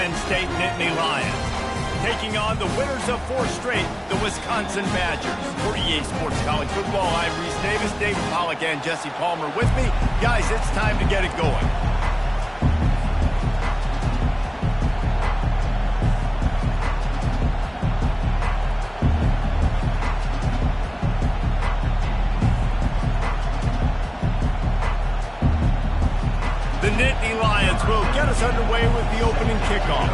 Penn State Nittany Lions, taking on the winners of 4 straight, the Wisconsin Badgers. For EA Sports College Football, I'm Reese Davis, David Pollack, and Jesse Palmer with me. Guys, it's time to get it going. The Nittany Lions will get us underway with the opening kickoff.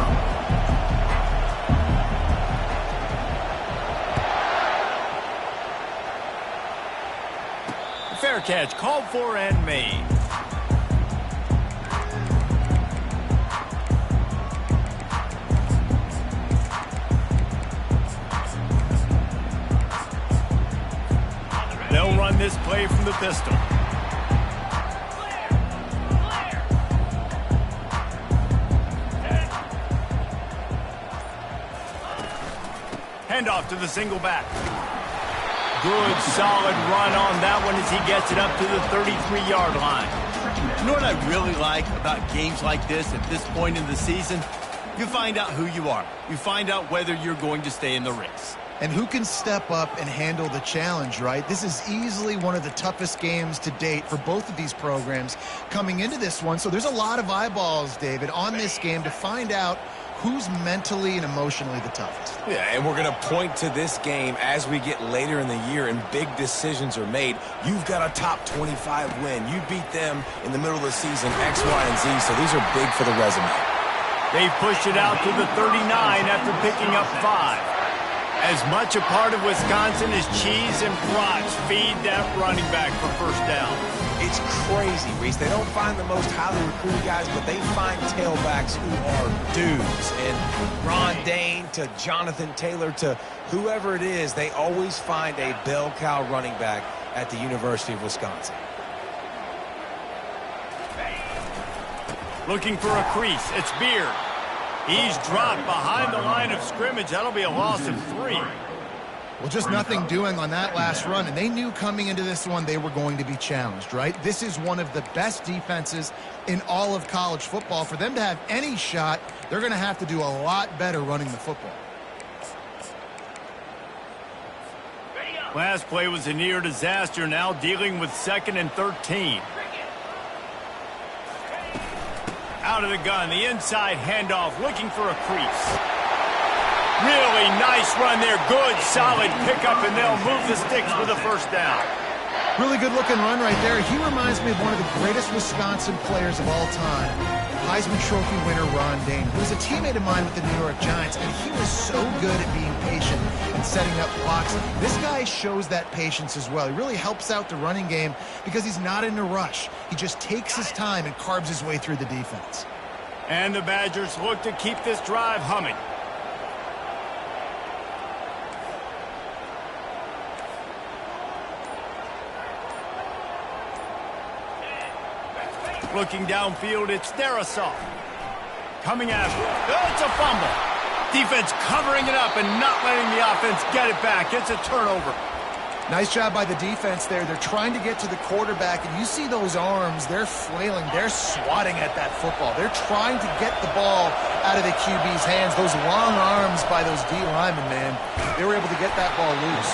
Fair catch, called for and made. They'll run this play from the pistol. Handoff to the single back. Good, solid run on that one as he gets it up to the 33-yard line. You know what I really like about games like this at this point in the season? You find out who you are. You find out whether you're going to stay in the race. And who can step up and handle the challenge, right? This is easily one of the toughest games to date for both of these programs coming into this one. So there's a lot of eyeballs, David, on this game to find out who's mentally and emotionally the toughest. Yeah, and we're going to point to this game as we get later in the year and big decisions are made. You've got a top 25 win. You beat them in the middle of the season, X, Y, and Z, so these are big for the resume. They push it out to the 39 after picking up 5. As much a part of Wisconsin as cheese and brats feed that running back for first down. It's crazy, Reese. They don't find the most highly recruited guys, but they find tailbacks who are dudes. And Ron Dane to Jonathan Taylor to whoever it is, they always find a bell cow running back at the University of Wisconsin. Looking for a crease. It's Beard. He's dropped behind the line of scrimmage. That'll be a loss of 3. Well, just nothing doing on that last run, and they knew coming into this one they were going to be challenged, right? This is one of the best defenses in all of college football. For them to have any shot, they're going to have to do a lot better running the football. Last play was a near disaster, now dealing with 2nd and 13. Out of the gun, the inside handoff, looking for a crease. Really nice run there. Good, solid pickup, and they'll move the sticks with a first down. Really good-looking run right there. He reminds me of one of the greatest Wisconsin players of all time, Heisman Trophy winner Ron Dane, who was a teammate of mine with the New York Giants, and he was so good at being patient and setting up blocks. This guy shows that patience as well. He really helps out the running game because he's not in a rush. He just takes his time and carves his way through the defense. And the Badgers look to keep this drive humming. Looking downfield, it's Darisaw. Coming after it. Oh, it's a fumble. Defense covering it up and not letting the offense get it back. It's a turnover. Nice job by the defense there. They're trying to get to the quarterback, and you see those arms. They're flailing. They're swatting at that football. They're trying to get the ball out of the QB's hands. Those long arms by those D linemen, man, they were able to get that ball loose.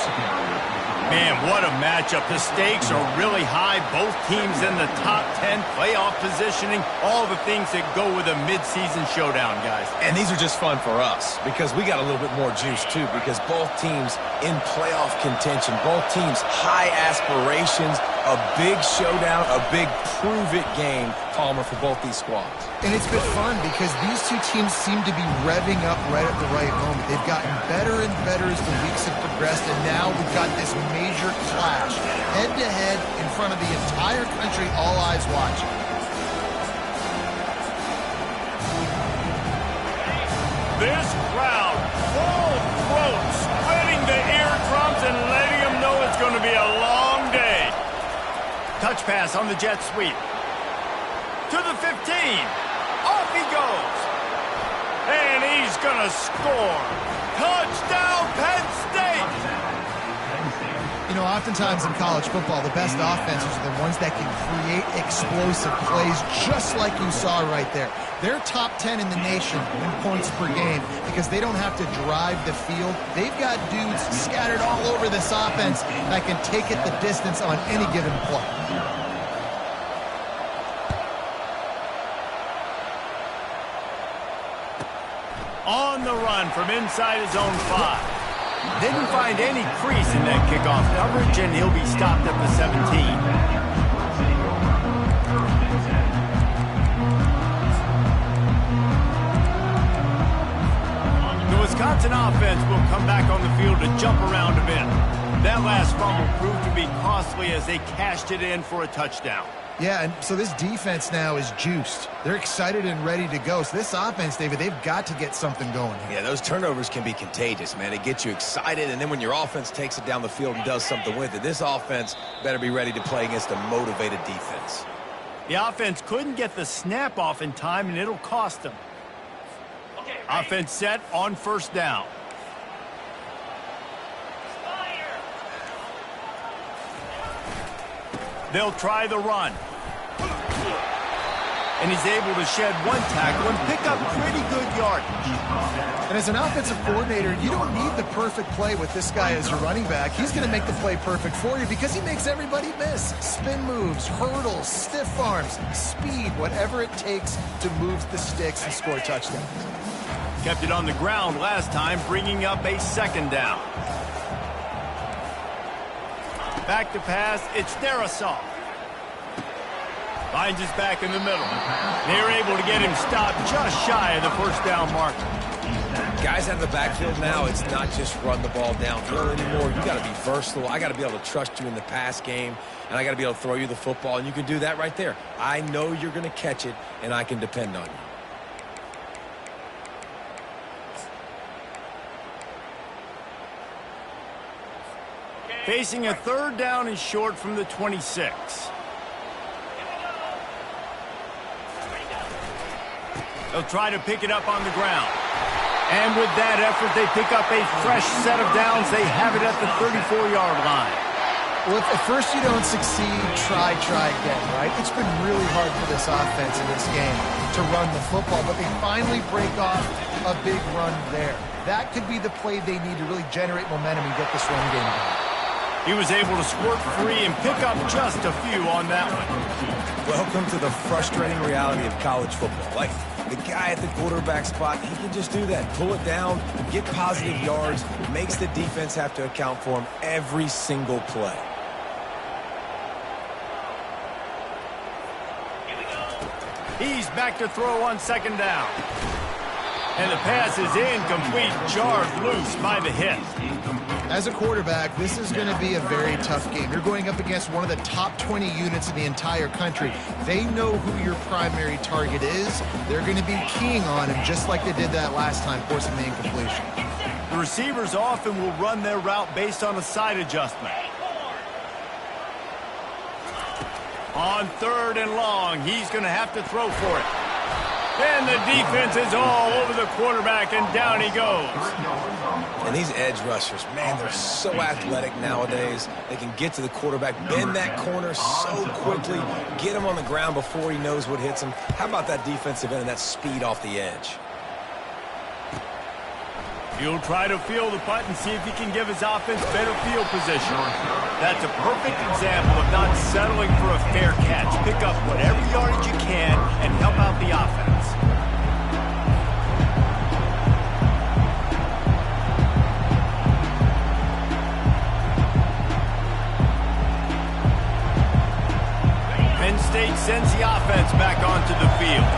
Man, what a matchup. The stakes are really high. Both teams in the top 10, playoff positioning, all the things that go with a midseason showdown, guys. And these are just fun for us because we got a little bit more juice, too, because both teams in playoff contention, both teams high aspirations, a big showdown, a big prove-it game, Palmer, for both these squads. And it's been fun because these two teams seem to be revving up right at the right moment. They've gotten better and better as the weeks have progressed, and now we've got this major clash, head-to-head in front of the entire country, all eyes watching. This crowd, full throat, splitting the eardrums and letting them know it's going to be a long day. Touch pass on the jet sweep. To the 15. Off he goes. And he's going to score. Touchdown, Penn State! You know, oftentimes in college football, the best offenses are the ones that can create explosive plays just like you saw right there. They're top 10 in the nation in points per game because they don't have to drive the field. They've got dudes scattered all over this offense that can take it the distance on any given play. On the run from inside his own 5. Didn't find any crease in that kickoff coverage, and he'll be stopped at the 17. The Wisconsin offense will come back on the field to jump around a bit. That last fumble proved to be costly as they cashed it in for a touchdown. Yeah, and so this defense now is juiced. They're excited and ready to go. So this offense, David, they've got to get something going here. Yeah, those turnovers can be contagious, man. It gets you excited, and then when your offense takes it down the field and does something with it, this offense better be ready to play against a motivated defense. The offense couldn't get the snap off in time, and it'll cost them. Offense set on first down. They'll try the run. And he's able to shed one tackle and pick up pretty good yardage. And as an offensive coordinator, you don't need the perfect play with this guy as your running back. He's going to make the play perfect for you because he makes everybody miss. Spin moves, hurdles, stiff arms, speed, whatever it takes to move the sticks and score touchdowns. Kept it on the ground last time, bringing up a second down. Back to pass, it's Darisaw. Finds his back in the middle. They're able to get him stopped just shy of the first down marker. Guys out of the backfield now, it's not just run the ball downfield anymore. You got to be versatile. I got to be able to trust you in the pass game, and I got to be able to throw you the football, and you can do that right there. I know you're going to catch it, and I can depend on you. Facing a third down and short from the 26. They'll try to pick it up on the ground. And with that effort, they pick up a fresh set of downs. They have it at the 34-yard line. Well, if at first you don't succeed, try again, right? It's been really hard for this offense in this game to run the football, but they finally break off a big run there. That could be the play they need to really generate momentum and get this run game going. He was able to squirt free and pick up just a few on that one. Welcome to the frustrating reality of college football. Like, the guy at the quarterback spot, he can just do that. Pull it down, get positive yards, makes the defense have to account for him every single play. He's back to throw on second down. And the pass is incomplete, jarred loose by the hit. As a quarterback, this is going to be a very tough game. You're going up against one of the top 20 units in the entire country. They know who your primary target is. They're going to be keying on him just like they did that last time, forcing the incompletion. The receivers often will run their route based on a side adjustment. On third and long, he's going to have to throw for it. And the defense is all over the quarterback, and down he goes. And these edge rushers, man, they're so athletic nowadays. They can get to the quarterback, bend that corner so quickly, get him on the ground before he knows what hits him. How about that defensive end and that speed off the edge? He'll try to field the punt and see if he can give his offense better field position. That's a perfect example of not settling for a fair catch. Pick up whatever yardage you can and help out the offense. Penn State sends the offense back onto the field.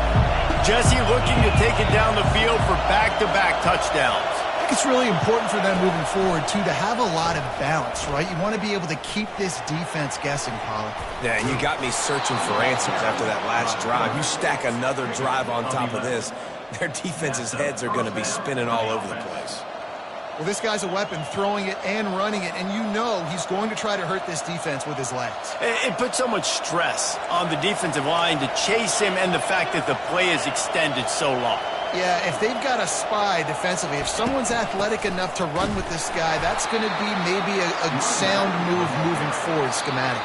Jesse looking to take it down the field for back-to-back touchdowns. I think it's really important for them moving forward, too, to have a lot of balance, right? You want to be able to keep this defense guessing, Pollard. Yeah, and you got me searching for answers after that last drive. You stack another drive on top of this, their defense's heads are going to be spinning all over the place. Well, this guy's a weapon, throwing it and running it, and you know he's going to try to hurt this defense with his legs. It puts so much stress on the defensive line to chase him and the fact that the play is extended so long. Yeah, if they've got a spy defensively, if someone's athletic enough to run with this guy, that's going to be maybe a sound move moving forward schematic.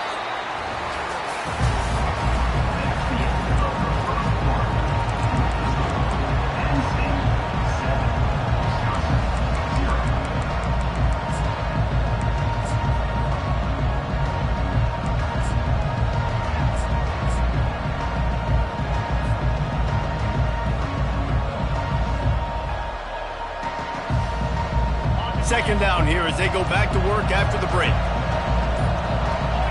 second down here as they go back to work after the break.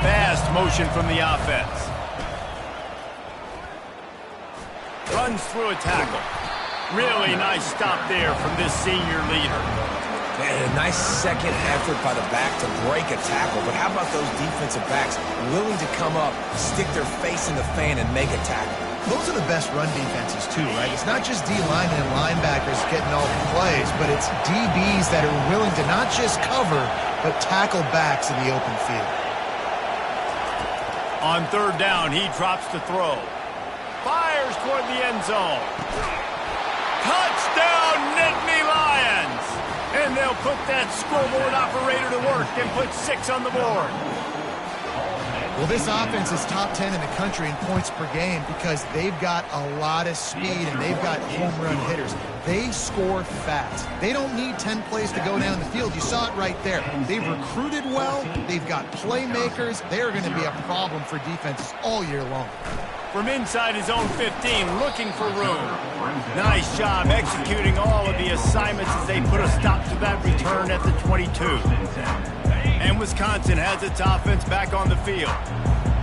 Fast motion from the offense. Runs through a tackle. Really nice stop there from this senior leader. Man, a nice second effort by the back to break a tackle. But how about those defensive backs willing to come up, stick their face in the fan, and make a tackle? Those are the best run defenses, too, right? It's not just D-linemen and linebackers getting all the plays, but it's DBs that are willing to not just cover, but tackle backs in the open field. On third down, he drops to throw. Fires toward the end zone. Touchdown, Nittany Lions! And they'll put that scoreboard operator to work and put 6 on the board. Well, this offense is top 10 in the country in points per game because they've got a lot of speed and they've got home run hitters. They score fast. They don't need 10 plays to go down the field. You saw it right there. They've recruited well. They've got playmakers. They're going to be a problem for defenses all year long. From inside his own 15, looking for room. Nice job executing all of the assignments as they put a stop to that return at the 22. And Wisconsin has its offense back on the field.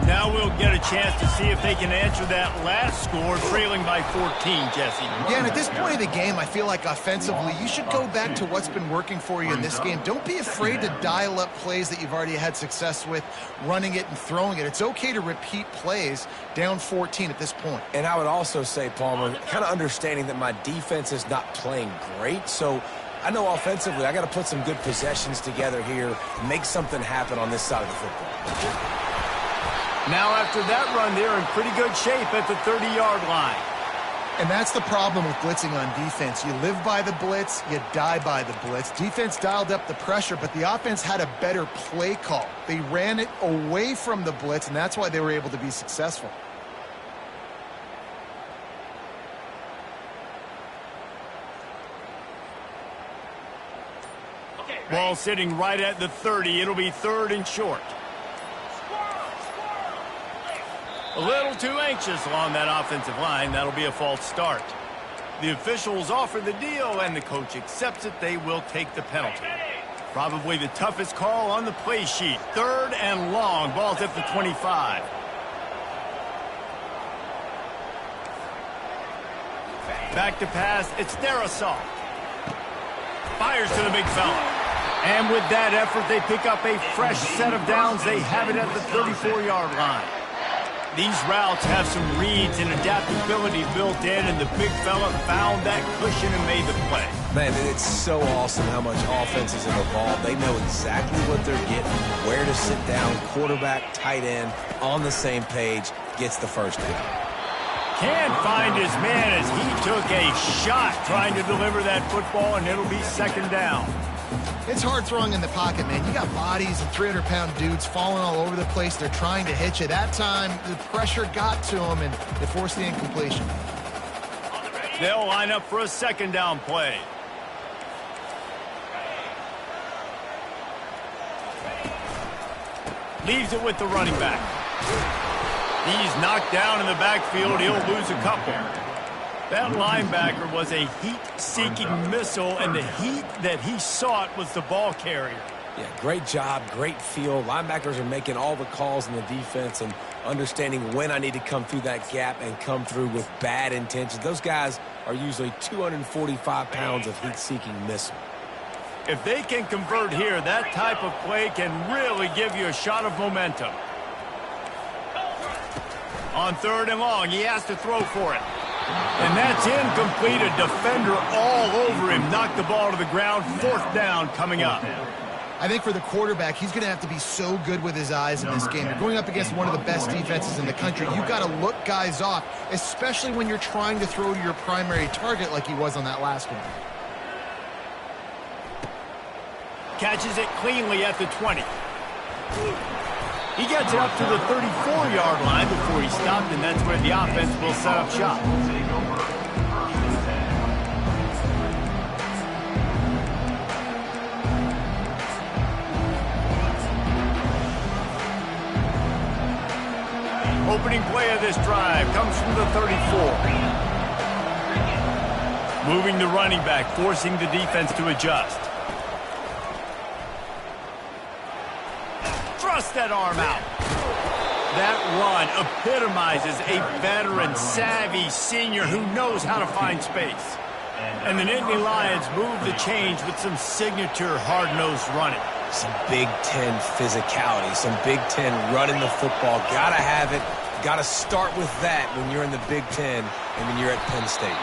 Now we'll get a chance to see if they can answer that last score, trailing by 14, Jesse. Yeah, and at this point of the game, I feel like offensively, you should go back to what's been working for you in this game. Don't be afraid to dial up plays that you've already had success with, running it and throwing it. It's okay to repeat plays down 14 at this point. And I would also say, Palmer, kind of understanding that my defense is not playing great, so I know offensively I got to put some good possessions together here, make something happen on this side of the football. Now after that run, they're in pretty good shape at the 30-yard line. And that's the problem with blitzing on defense. You live by the blitz, you die by the blitz. Defense dialed up the pressure, but the offense had a better play call. They ran it away from the blitz, and that's why they were able to be successful. Ball sitting right at the 30. It'll be 3rd and short. A little too anxious along that offensive line. That'll be a false start. The officials offer the deal, and the coach accepts it. They will take the penalty. Probably the toughest call on the play sheet. 3rd and long. Ball's at the 25. Back to pass. It's Darisaw. Fires to the big fella. And with that effort, they pick up a fresh set of downs. They have it at the 34-yard line. These routes have some reads and adaptability built in, and the big fella found that cushion and made the play. Man, it's so awesome how much offenses have evolved. They know exactly what they're getting, where to sit down, quarterback, tight end, on the same page, gets the first down. Can't find his man as he took a shot trying to deliver that football, and it'll be 2nd down. It's hard throwing in the pocket, man. You got bodies and 300-pound dudes falling all over the place. They're trying to hit you. That time, the pressure got to them, and they forced the incompletion. They'll line up for a 2nd down play. Leaves it with the running back. He's knocked down in the backfield. He'll lose a couple. That linebacker was a heat-seeking missile, and the heat that he sought was the ball carrier. Yeah, great job, great feel. Linebackers are making all the calls in the defense and understanding when I need to come through that gap and come through with bad intentions. Those guys are usually 245 pounds of heat-seeking missile. If they can convert here, that type of play can really give you a shot of momentum. On 3rd and long, he has to throw for it. And that's incomplete. A defender all over him. Knocked the ball to the ground. 4th down coming up. I think for the quarterback, he's going to have to be so good with his eyes in this game. You're going up against one of the best defenses in the country. You've got to look guys off, especially when you're trying to throw to your primary target like he was on that last one. Catches it cleanly at the 20. He gets it up to the 34-yard line before he stopped, and that's where the offense will set up shop. Opening play of this drive comes from the 34. Moving the running back, forcing the defense to adjust. busts that arm out. That run epitomizes a veteran, savvy senior who knows how to find space. And the Nittany Lions move the change with some signature hard-nosed running. Some Big Ten physicality, some Big Ten running the football. Gotta have it. Gotta start with that when you're in the Big Ten and when you're at Penn State.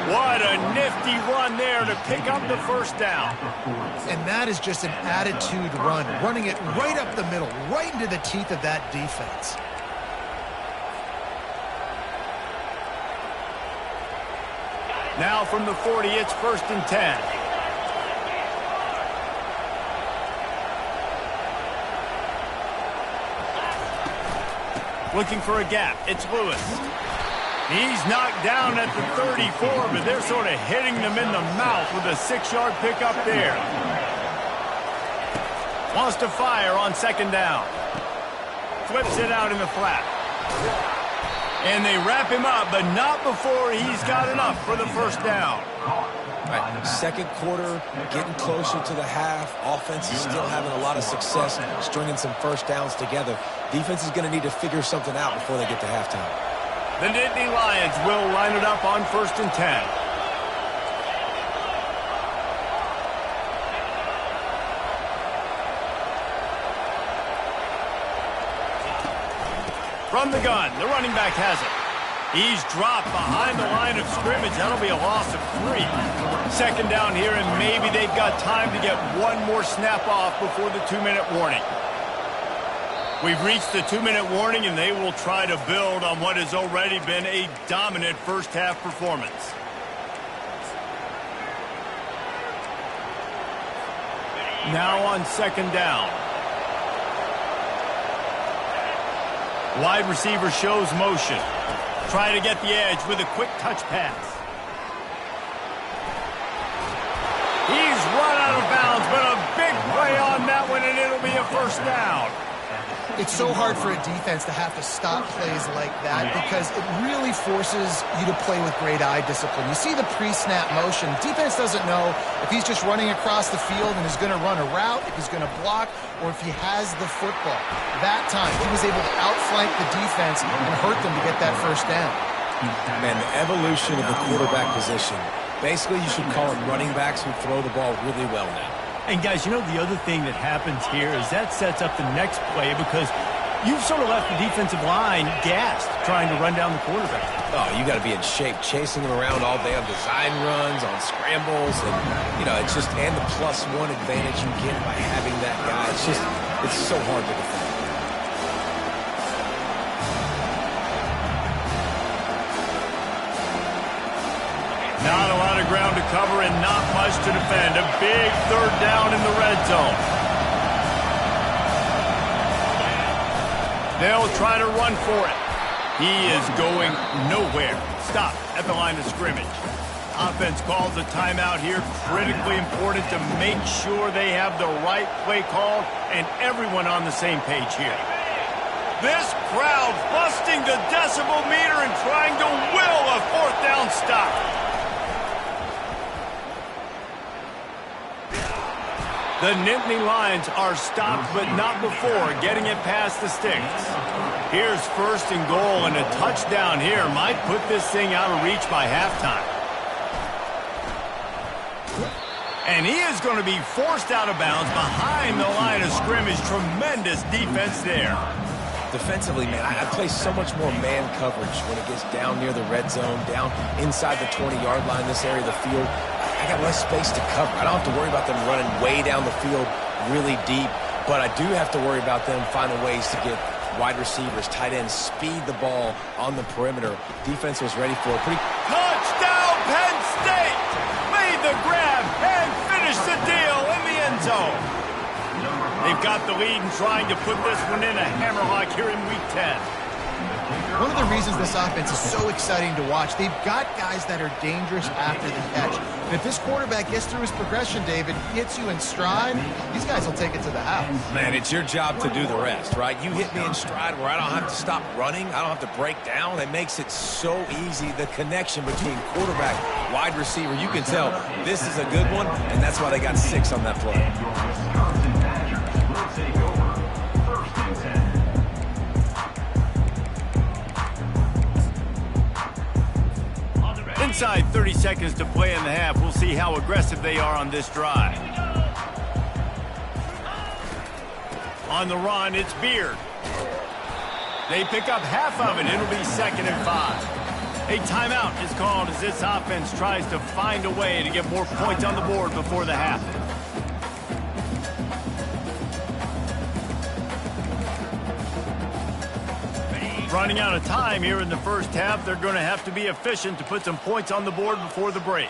What a nifty run there to pick up the first down. And that is just an attitude run, running it right up the middle, right into the teeth of that defense. Now from the 40, it's 1st and 10. Looking for a gap. It's Lewis. He's knocked down at the 34, but they're sort of hitting them in the mouth with a 6-yard pickup there. Wants to fire on 2nd down. Flips it out in the flat. And they wrap him up, but not before he's got enough for the 1st down. Right, 2nd quarter, getting closer to the half. Offense is still having a lot of success stringing some 1st downs together. Defense is going to need to figure something out before they get to halftime. The Nittany Lions will line it up on 1st and 10. From the gun, the running back has it. He's dropped behind the line of scrimmage. That'll be a loss of 3. 2nd down here, and maybe they've got time to get one more snap off before the 2-minute warning. We've reached the 2-minute warning, and they will try to build on what has already been a dominant first-half performance. Now on 2nd down. Wide receiver shows motion. Try to get the edge with a quick touch pass. He's run out of bounds, but a big play on that one, and it'll be a 1st down. It's so hard for a defense to have to stop plays like that because it really forces you to play with great eye discipline. You see the pre-snap motion. Defense doesn't know if he's just running across the field and is going to run a route, if he's going to block, or if he has the football. That time, he was able to outflank the defense and hurt them to get that 1st down. Man, the evolution of the quarterback position. Basically, you should call them running backs who throw the ball really well now. And, guys, you know, the other thing that happens here is that sets up the next play because you've sort of left the defensive line gassed trying to run down the quarterback. Oh, you got to be in shape, chasing him around all day on design runs, on scrambles, and, you know, it's just, and the +1 advantage you get by having that guy. It's just, it's so hard to defend. Not a lot of ground to cover and not much to defend. A big 3rd down in the red zone. They'll try to run for it. He is going nowhere. Stop at the line of scrimmage. Offense calls a timeout here. Critically important to make sure they have the right play call and everyone on the same page here. This crowd busting the decibel meter and trying to will a 4th down stop. The Nittany Lions are stopped, but not before getting it past the sticks. Here's 1st and goal, and a touchdown here might put this thing out of reach by halftime. And he is going to be forced out of bounds behind the line of scrimmage. Tremendous defense there. Defensively, man, I play so much more man coverage when it gets down near the red zone, down inside the 20-yard line, this area of the field. I got less space to cover. I don't have to worry about them running way down the field really deep, but I do have to worry about them finding ways to get wide receivers, tight ends, speed the ball on the perimeter. Defense was ready for a pretty... Touchdown, Penn State! Made the grab and finished the deal in the end zone. They've got the lead and trying to put this one in a hammerlock here in Week 10. One of the reasons this offense is so exciting to watch, they've got guys that are dangerous after the catch. And if this quarterback gets through his progression, David, hits you in stride, these guys will take it to the house. Man, it's your job to do the rest, right? You hit me in stride where I don't have to stop running. I don't have to break down. It makes it so easy. The connection between quarterback, wide receiver, you can tell this is a good one, and that's why they got 6 on that play. Inside 30 seconds to play in the half. We'll see how aggressive they are on this drive. On the run, it's Beard. They pick up half of it. It'll be 2nd and 5. A timeout is called as this offense tries to find a way to get more points on the board before the half. Running out of time here in the first half. They're going to have to be efficient to put some points on the board before the break.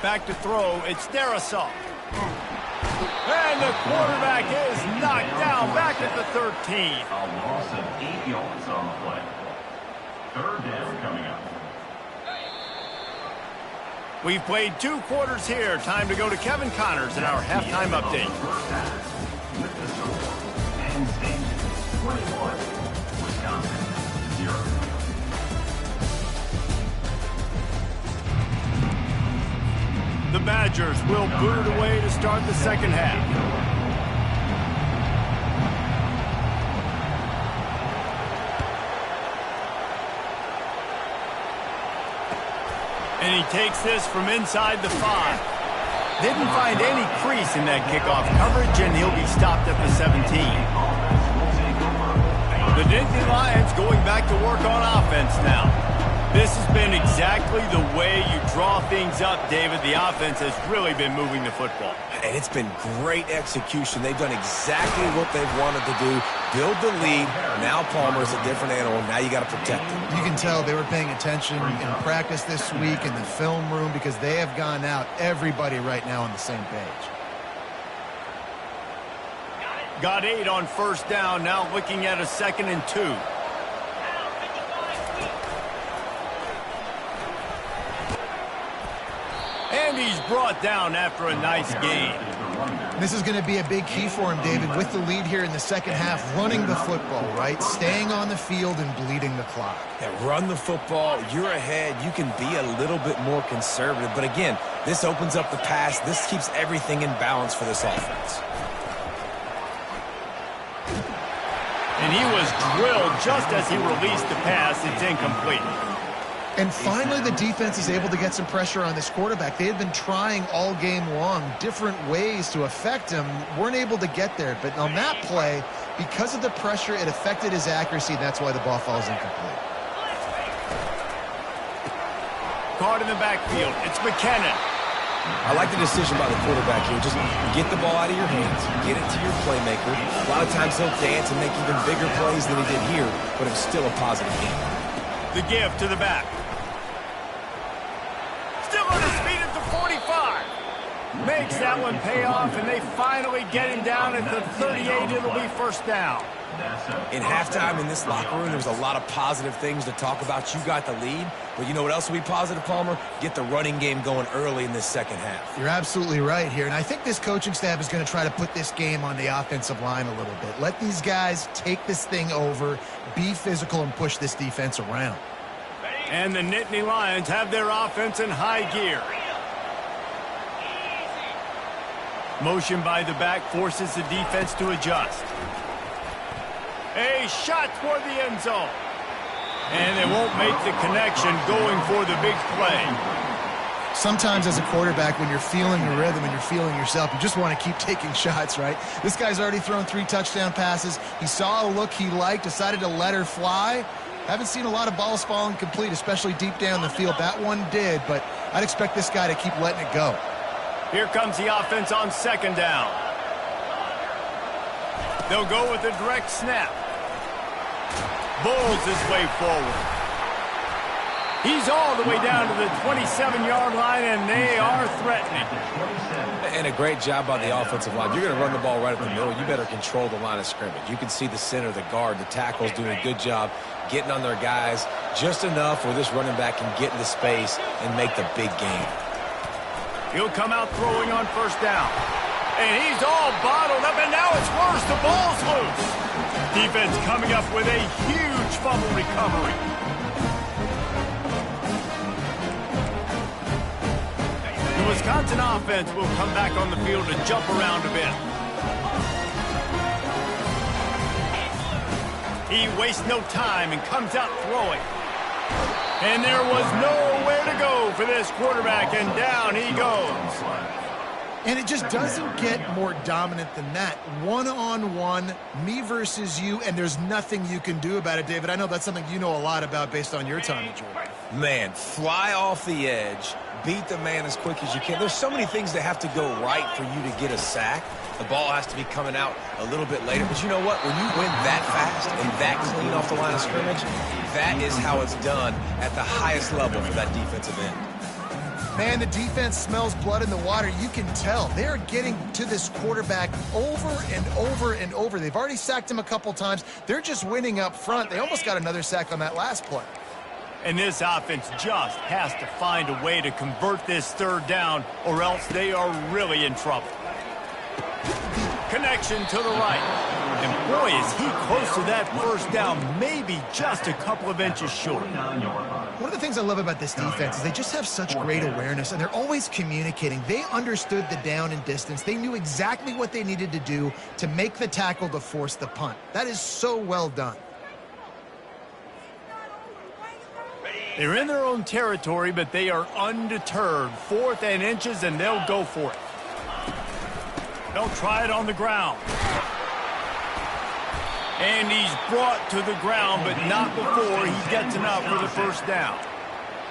Back to throw, it's Darisaw. And the quarterback is knocked down back at the 13. A loss of 8 yards on the play. 3rd down coming up. We've played 2 quarters here. Time to go to Kevin Connors in our halftime update. With the score, Penn State 21, Wisconsin 0. The Badgers will boot it away to start the second half. And he takes this from inside the 5. Didn't find any crease in that kickoff coverage, and he'll be stopped at the 17. The Nittany Lions going back to work on offense now. This has been exactly the way you draw things up, David. The offense has really been moving the football. And it's been great execution. They've done exactly what they've wanted to do. Build the lead. Now Palmer's a different animal. Now you got to protect him. You can tell they were paying attention in practice this week in the film room because they have gone out, everybody right now on the same page. Got 8 on first down. Now looking at a 2nd and 2. And he's brought down after a nice gain. This is going to be a big key for him, David, with the lead here in the second half, running the football, right? Staying on the field and bleeding the clock. Yeah, run the football. You're ahead. You can be a little bit more conservative. But again, this opens up the pass. This keeps everything in balance for this offense. And he was drilled just as he released the pass. It's incomplete. And finally, the defense is able to get some pressure on this quarterback. They had been trying all game long different ways to affect him. Weren't able to get there. But on that play, because of the pressure, it affected his accuracy, and that's why the ball falls incomplete. Caught in the backfield. It's McKinnon. I like the decision by the quarterback here. Just get the ball out of your hands. Get it to your playmaker. A lot of times he'll dance and make even bigger plays than he did here, but it was still a positive game. The give to the back. Still on his feet at the 45. Makes that one pay off, and they finally get him down at the 38. It'll be first down. In halftime in this locker room, there was a lot of positive things to talk about. You got the lead, but you know what else will be positive, Palmer? Get the running game going early in this second half. You're absolutely right here, and I think this coaching staff is going to try to put this game on the offensive line a little bit. Let these guys take this thing over, be physical, and push this defense around. And the Nittany Lions have their offense in high gear. Motion by the back forces the defense to adjust. A shot toward the end zone. And they won't make the connection going for the big play. Sometimes as a quarterback, when you're feeling the rhythm and you're feeling yourself, you just want to keep taking shots, right? This guy's already thrown 3 touchdown passes. He saw a look he liked, decided to let her fly. Haven't seen a lot of balls falling complete, especially deep down the field. That one did, but I'd expect this guy to keep letting it go. Here comes the offense on second down. They'll go with a direct snap. Bulls his way forward. He's all the way down to the 27-yard line, and they are threatening. And a great job by the offensive line. You're going to run the ball right up the middle. You better control the line of scrimmage. You can see the center, the guard, the tackles doing a good job getting on their guys just enough where this running back can get into space and make the big game. He'll come out throwing on first down. And he's all bottled up, and now it's worse. The ball's loose. Defense coming up with a huge fumble recovery. The Wisconsin offense will come back on the field to jump around a bit. He wastes no time and comes out throwing. And there was nowhere to go for this quarterback, and down he goes. And it just doesn't get more dominant than that. One-on-one, me versus you, and there's nothing you can do about it, David. I know that's something you know a lot about based on your time at Georgia. Man, fly off the edge, beat the man as quick as you can. There's so many things that have to go right for you to get a sack. The ball has to be coming out a little bit later. But you know what? When you win that fast and that clean off the line of scrimmage, that is how it's done at the highest level for that defensive end. Man, the defense smells blood in the water. You can tell. They're getting to this quarterback over and over and over. They've already sacked him a couple times. They're just winning up front. They almost got another sack on that last play. And this offense just has to find a way to convert this third down, or else they are really in trouble. Connection to the right. And boy, is he close to that first down, maybe just a couple of inches short. One of the things I love about this defense is they just have such great awareness, and they're always communicating. They understood the down and distance. They knew exactly what they needed to do to make the tackle to force the punt. That is so well done. They're in their own territory, but they are undeterred. 4th and inches, and they'll go for it. They'll try it on the ground. And he's brought to the ground, but not before he gets enough for the first down.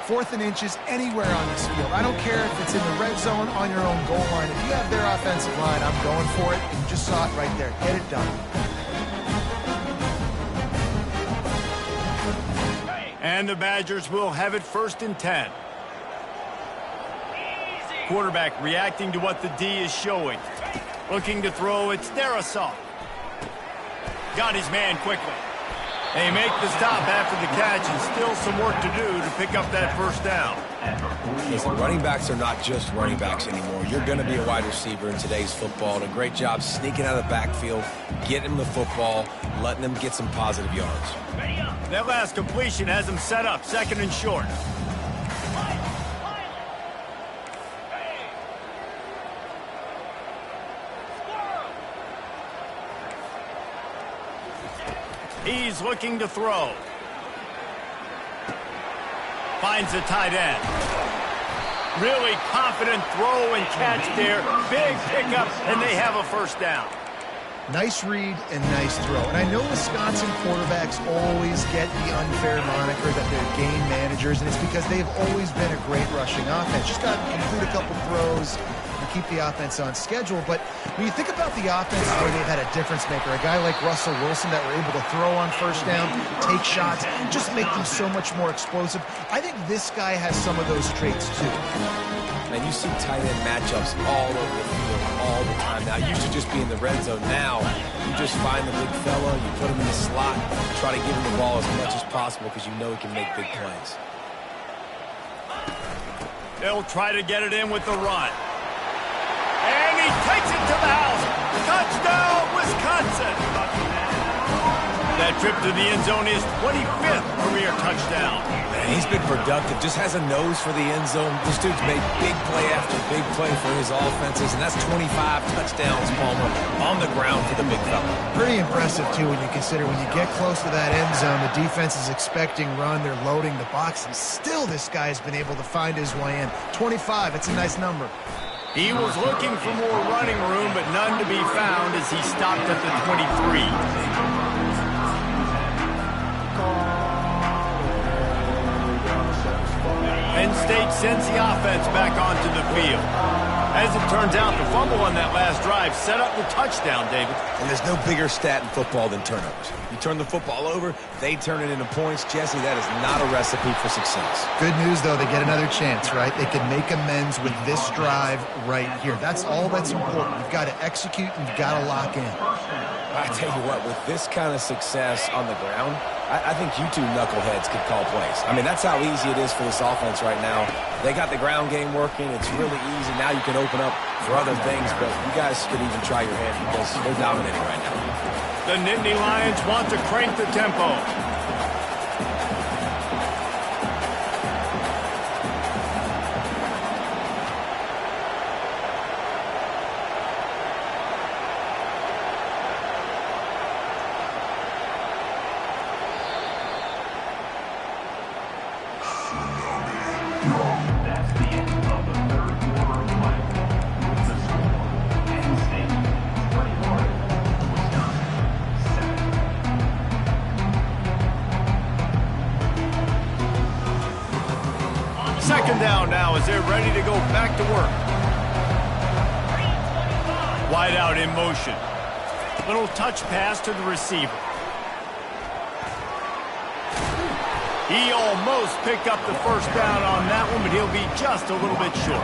4th and inches anywhere on this field. I don't care if it's in the red zone, on your own goal line. If you have their offensive line, I'm going for it. And you just saw it right there. Get it done. And the Badgers will have it 1st and 10. Quarterback reacting to what the D is showing. Looking to throw, it's Darisaw. Got his man quickly. They make the stop after the catch, and still some work to do to pick up that first down. Listen, running backs are not just running backs anymore. You're going to be a wide receiver in today's football, and a great job sneaking out of the backfield, getting him the football, letting them get some positive yards. That last completion has him set up 2nd and short. He's looking to throw. Finds the tight end. Really confident throw and catch there. Big pickup, and they have a first down. Nice read and nice throw. And I know Wisconsin quarterbacks always get the unfair moniker that they're game managers, and it's because they've always been a great rushing offense. Just got to complete a couple throws and keep the offense on schedule. But when you think about the offense where they've had a difference maker, a guy like Russell Wilson that were able to throw on first down, take shots, just make them so much more explosive, I think this guy has some of those traits too. And you see tight end matchups all over the field all the time. Now, it used to just be in the red zone. Now, you just find the big fella, you put him in the slot, try to give him the ball as much as possible because you know he can make big plays. They'll try to get it in with the run. And he takes it to the house. Touchdown, Wisconsin. That trip to the end zone is 25th career touchdown. Man, he's been productive, just has a nose for the end zone. This dude's made big play after big play for his offenses, and that's 25 touchdowns, Palmer, on the ground for the big fella. Pretty impressive, too, when you consider when you get close to that end zone, the defense is expecting run, they're loading the box, and still this guy's been able to find his way in. 25, it's a nice number. He was looking for more running room, but none to be found as he stopped at the 23. Penn State sends the offense back onto the field. As it turns out, the fumble on that last drive set up the touchdown, David. And there's no bigger stat in football than turnovers. You turn the football over, they turn it into points. Jesse, that is not a recipe for success. Good news, though, they get another chance, right? They can make amends with this drive right here. That's all that's important. You've got to execute and you've got to lock in. I tell you what, with this kind of success on the ground, I think you two knuckleheads could call plays. I mean, that's how easy it is for this offense right now. They got the ground game working. It's really easy. Now you can open up for other things, but you guys could even try your hand because they're dominating right now. The Nittany Lions want to crank the tempo. Second down now as they're ready to go back to work. Wide out in motion. Little touch pass to the receiver. He almost picked up the first down on that one, but he'll be just a little bit short.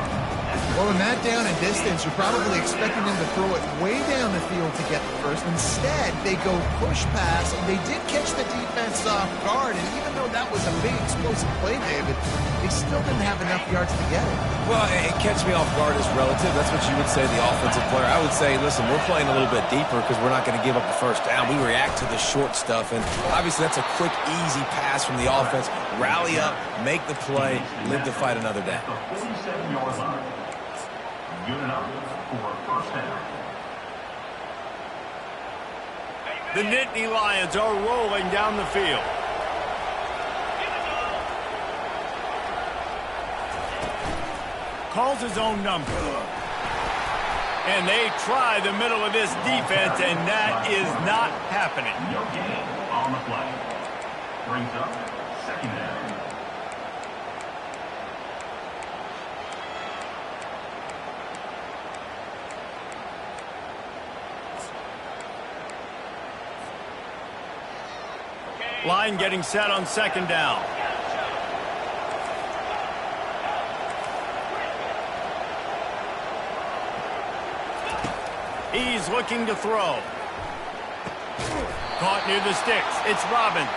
Well, in that down and distance, you're probably expecting them to throw it way down the field to get the first. Instead, they go push pass, and they did catch the defense off guard. And even though that was a big explosive play, David, they still didn't have enough yards to get it. Well, and catch me off guard is relative. That's what you would say, the offensive player. I would say, listen, we're playing a little bit deeper because we're not going to give up the first down. We react to the short stuff, and obviously that's a quick, easy pass from the offense. Rally up, make the play, live to fight another day. 47-yard line. Good enough for a first down. The Nittany Lions are rolling down the field. Calls his own number. And they try the middle of this defense, and that is not happening. No gain on the play. Brings up second down. Line getting set on second down. He's looking to throw. Caught near the sticks. It's Robbins.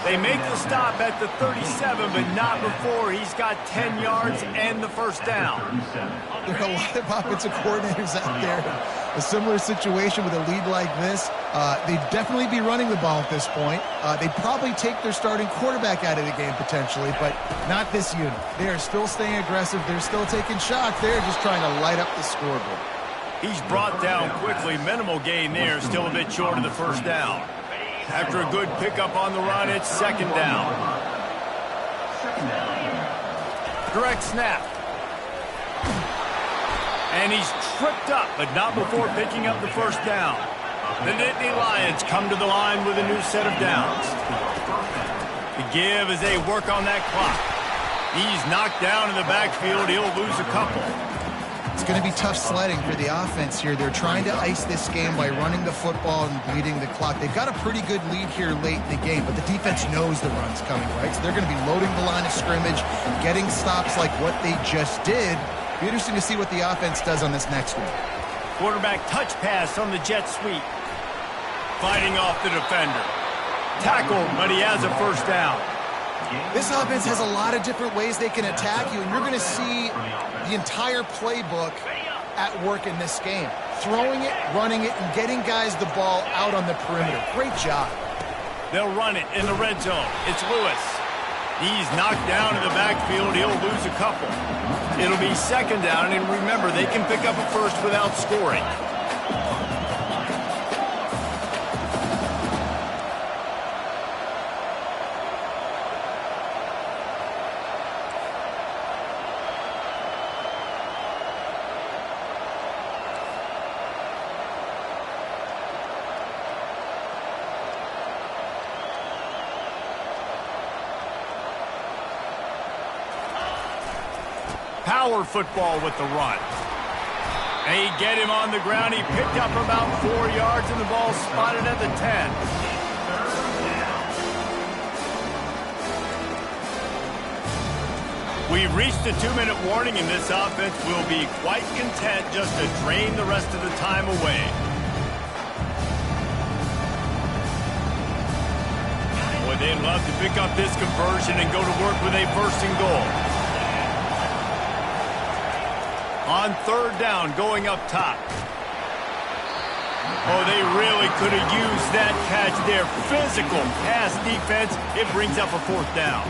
They make the stop at the 37, but not before he's got 10 yards and the first down. There are a lot of offensive coordinators out there. A similar situation with a lead like this. They'd definitely be running the ball at this point. They'd probably take their starting quarterback out of the game potentially, but not this unit. They are still staying aggressive. They're still taking shots. They're just trying to light up the scoreboard. He's brought down quickly. Minimal gain there. Still a bit short of the first down. After a good pickup on the run, it's second down. Direct snap. And he's tripped up, but not before picking up the first down. The Nittany Lions come to the line with a new set of downs. The give as they work on that clock. He's knocked down in the backfield. He'll lose a couple. It's going to be tough sledding for the offense here. They're trying to ice this game by running the football and bleeding the clock. They've got a pretty good lead here late in the game, but the defense knows the run's coming, right? So they're going to be loading the line of scrimmage, getting stops like what they just did. Be interesting to see what the offense does on this next one. Quarterback touch pass on the jet sweep. Fighting off the defender. Tackled, but he has a first down. This offense has a lot of different ways they can attack you, and you're going to see the entire playbook at work in this game. Throwing it, running it, and getting guys the ball out on the perimeter. Great job. They'll run it in the red zone. It's Lewis. He's knocked down in the backfield. He'll lose a couple. It'll be second down, and remember, they can pick up a first without scoring. Power football with the run. They get him on the ground. He picked up about 4 yards, and the ball spotted at the 10. We've reached the 2-minute warning, and this offense will be quite content just to drain the rest of the time away. Boy, they'd love to pick up this conversion and go to work with a first and goal. On third down, going up top. Oh, they really could have used that catch there. Physical pass defense. It brings up a fourth down.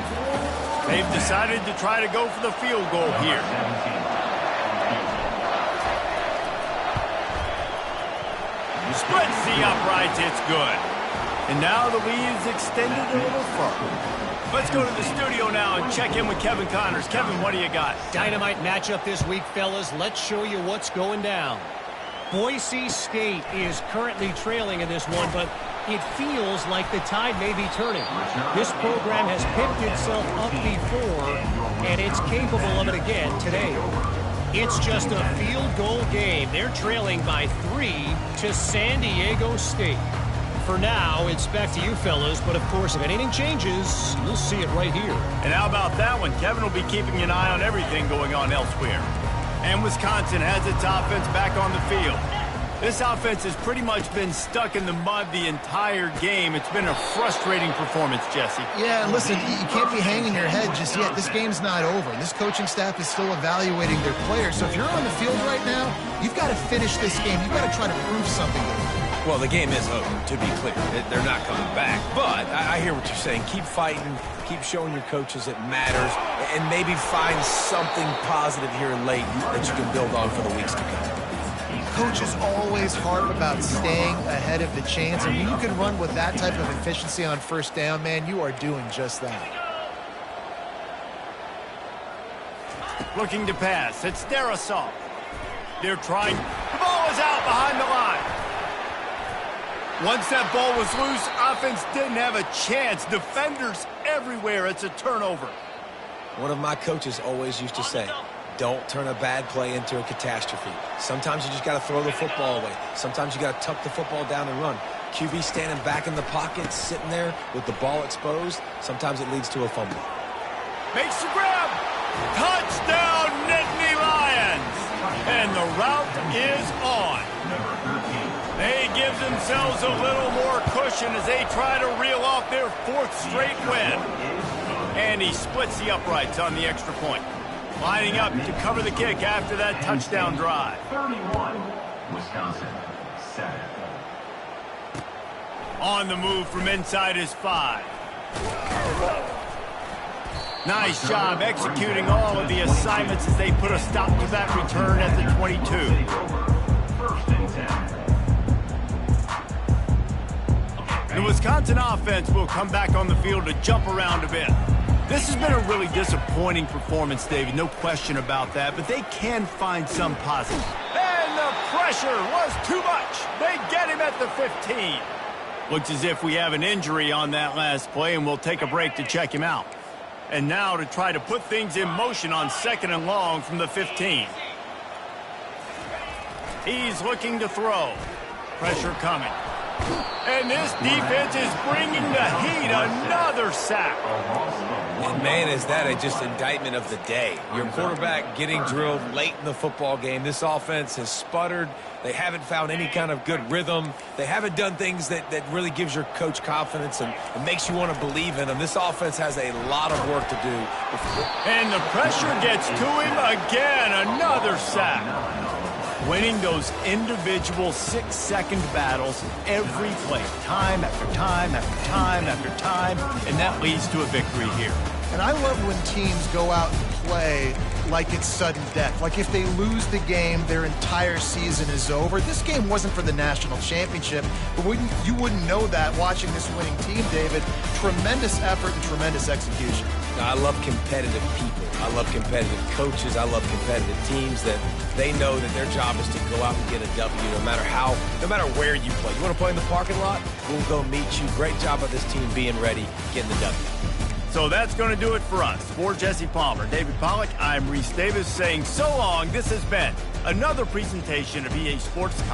They've decided to try to go for the field goal here. Splits the uprights. It's good. And now the lead is extended a little further. Let's go to the studio now and check in with Kevin Connors. Kevin, what do you got? Dynamite matchup this week, fellas. Let's show you what's going down. Boise State is currently trailing in this one, but it feels like the tide may be turning. This program has picked itself up before, and it's capable of it again today. It's just a field goal game. They're trailing by 3 to San Diego State. For now, it's back to you fellas, but of course, if anything changes, you'll see it right here. And how about that one? Kevin will be keeping an eye on everything going on elsewhere. And Wisconsin has its offense back on the field. This offense has pretty much been stuck in the mud the entire game. It's been a frustrating performance, Jesse. Yeah, and listen, you can't be hanging your head just yet. This game's not over. This coaching staff is still evaluating their players. So if you're on the field right now, you've got to finish this game. You've got to try to prove something to them. Well, the game is over, to be clear. They're not coming back. But I hear what you're saying. Keep fighting. Keep showing your coaches it matters. And maybe find something positive here late that you can build on for the weeks to come. Coaches always harp about staying ahead of the chains. And when you can run with that type of efficiency on first down, man, you are doing just that. Looking to pass. It's Darrisaw. They're trying. The ball is out behind the line. Once that ball was loose, offense didn't have a chance. Defenders everywhere. It's a turnover. One of my coaches always used to say, don't turn a bad play into a catastrophe. Sometimes you just got to throw the football away. Sometimes you got to tuck the football down and run. QB standing back in the pocket, sitting there with the ball exposed. Sometimes it leads to a fumble. Makes the grab. Touchdown, Nittany Lions. And the route is on. They give themselves a little more cushion as they try to reel off their 4th straight win. And he splits the uprights on the extra point. Lining up to cover the kick after that touchdown drive. 31, Wisconsin, 7. On the move from inside his 5. Nice job executing all of the assignments as they put a stop to that return at the 22. First and 10. The Wisconsin offense will come back on the field to jump around a bit. This has been a really disappointing performance, David, no question about that, but they can find some positive. And the pressure was too much. They get him at the 15. Looks as if we have an injury on that last play, and we'll take a break to check him out. And now to try to put things in motion on 2nd and long from the 15. He's looking to throw. Pressure coming. And this defense is bringing the heat. Another sack. And, man, is that just indictment of the day. Your quarterback getting drilled late in the football game. This offense has sputtered. They haven't found any kind of good rhythm. They haven't done things that really gives your coach confidence and makes you want to believe in them. This offense has a lot of work to do. And the pressure gets to him again. Another sack. Winning those individual 6-second battles every play, time after time after time after time, and that leads to a victory here. And I love when teams go out and play like it's sudden death. Like if they lose the game, their entire season is over. This game wasn't for the national championship, but you wouldn't know that watching this winning team, David. Tremendous effort and tremendous execution. I love competitive people. I love competitive coaches. I love competitive teams that they know that their job is to go out and get a W no matter where you play. You want to play in the parking lot? We'll go meet you. Great job of this team being ready, getting the W. So that's going to do it for us. For Jesse Palmer, David Pollack, I'm Reese Davis saying so long. This has been another presentation of EA Sports College.